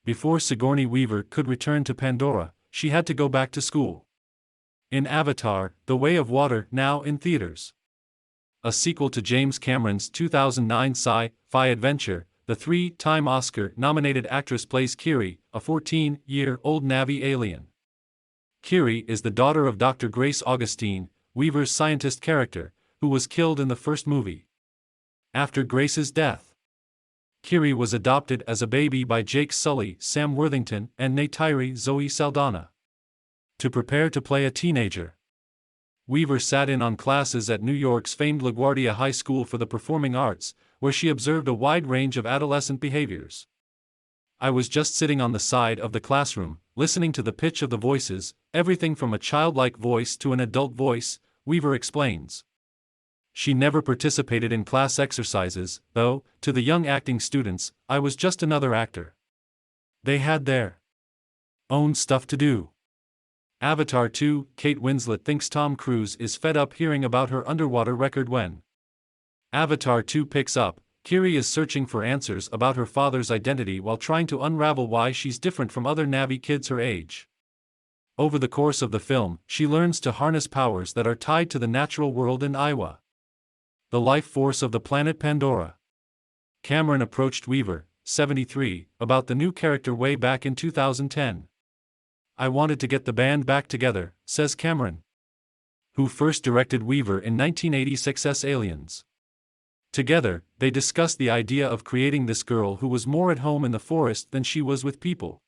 Before Sigourney Weaver could return to Pandora, she had to go back to school. In Avatar, The Way of Water, now in theaters. A sequel to James Cameron's 2009 sci-fi adventure, the three-time Oscar-nominated actress plays Kiri, a 14-year-old Na'vi alien. Kiri is the daughter of Dr. Grace Augustine, Weaver's scientist character, who was killed in the first movie. After Grace's death, Kiri was adopted as a baby by Jake Sully, Sam Worthington, and Neytiri Zoe Saldana. To prepare to play a teenager, Weaver sat in on classes at New York's famed LaGuardia High School for the Performing Arts, where she observed a wide range of adolescent behaviors. I was just sitting on the side of the classroom, listening to the pitch of the voices, everything from a childlike voice to an adult voice, Weaver explains. She never participated in class exercises, though, to the young acting students, I was just another actor. They had their own stuff to do. Avatar 2, Kate Winslet thinks Tom Cruise is fed up hearing about her underwater record when Avatar 2 picks up. Kiri is searching for answers about her father's identity while trying to unravel why she's different from other Na'vi kids her age. Over the course of the film, she learns to harness powers that are tied to the natural world and Iwa, the life force of the planet Pandora. Cameron approached Weaver, 73, about the new character way back in 2010. I wanted to get the band back together, says Cameron, who first directed Weaver in 1986's Aliens. Together, they discussed the idea of creating this girl who was more at home in the forest than she was with people,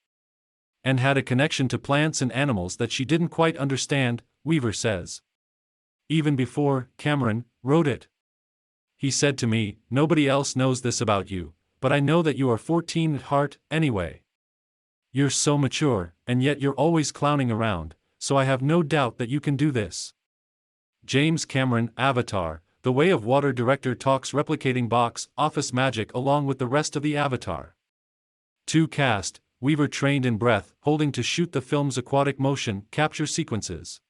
and had a connection to plants and animals that she didn't quite understand, Weaver says. Even before Cameron wrote it, he said to me, "Nobody else knows this about you, but I know that you are 14 at heart, anyway. You're so mature, and yet you're always clowning around, so I have no doubt that you can do this." James Cameron, Avatar, The Way of Water director talks replicating box office magic along with the rest of the Avatar 2 cast. Weaver trained in breath holding to shoot the film's aquatic motion capture sequences.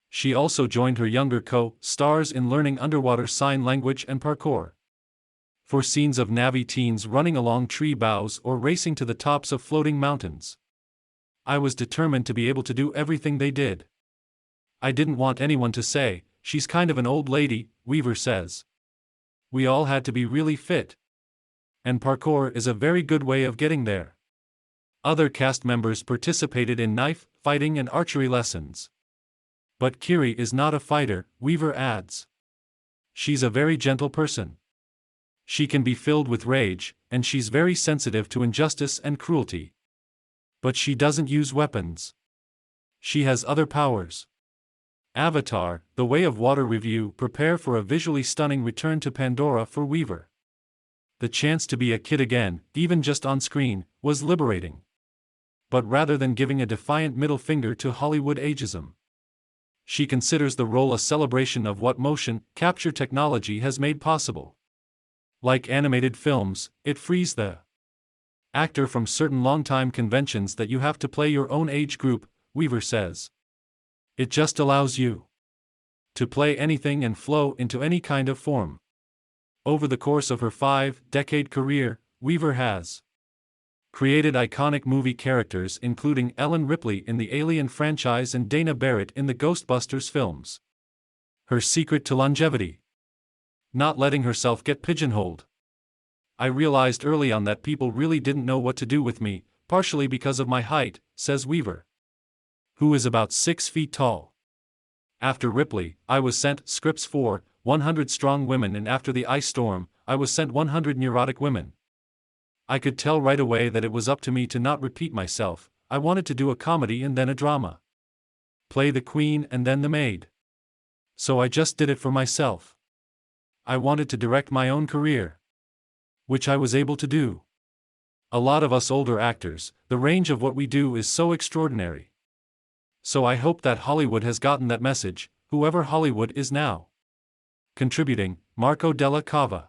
She also joined her younger co-stars in learning underwater sign language and parkour. For scenes of Na'vi teens running along tree boughs or racing to the tops of floating mountains, I was determined to be able to do everything they did. I didn't want anyone to say, "She's kind of an old lady," Weaver says. We all had to be really fit. And parkour is a very good way of getting there. Other cast members participated in knife fighting and archery lessons. But Kiri is not a fighter, Weaver adds. She's a very gentle person. She can be filled with rage, and she's very sensitive to injustice and cruelty. But she doesn't use weapons. She has other powers. Avatar, The Way of Water review. Prepare for a visually stunning return to Pandora for Weaver. The chance to be a kid again, even just on screen, was liberating. But rather than giving a defiant middle finger to Hollywood ageism, she considers the role a celebration of what motion capture technology has made possible. Like animated films, it frees the actor from certain long-time conventions that you have to play your own age group, Weaver says. It just allows you to play anything and flow into any kind of form. Over the course of her 5-decade career, Weaver has created iconic movie characters including Ellen Ripley in the Alien franchise and Dana Barrett in the Ghostbusters films. Her secret to longevity: not letting herself get pigeonholed. I realized early on that people really didn't know what to do with me, partially because of my height, says Weaver, who is about 6 feet tall. After Ripley, I was sent scripts for 100 strong women, and after the ice storm, I was sent 100 neurotic women. I could tell right away that it was up to me to not repeat myself. I wanted to do a comedy and then a drama. Play the queen and then the maid. So I just did it for myself. I wanted to direct my own career, which I was able to do. A lot of us older actors, the range of what we do is so extraordinary. So I hope that Hollywood has gotten that message, whoever Hollywood is now. Contributing, Marco Della Cava.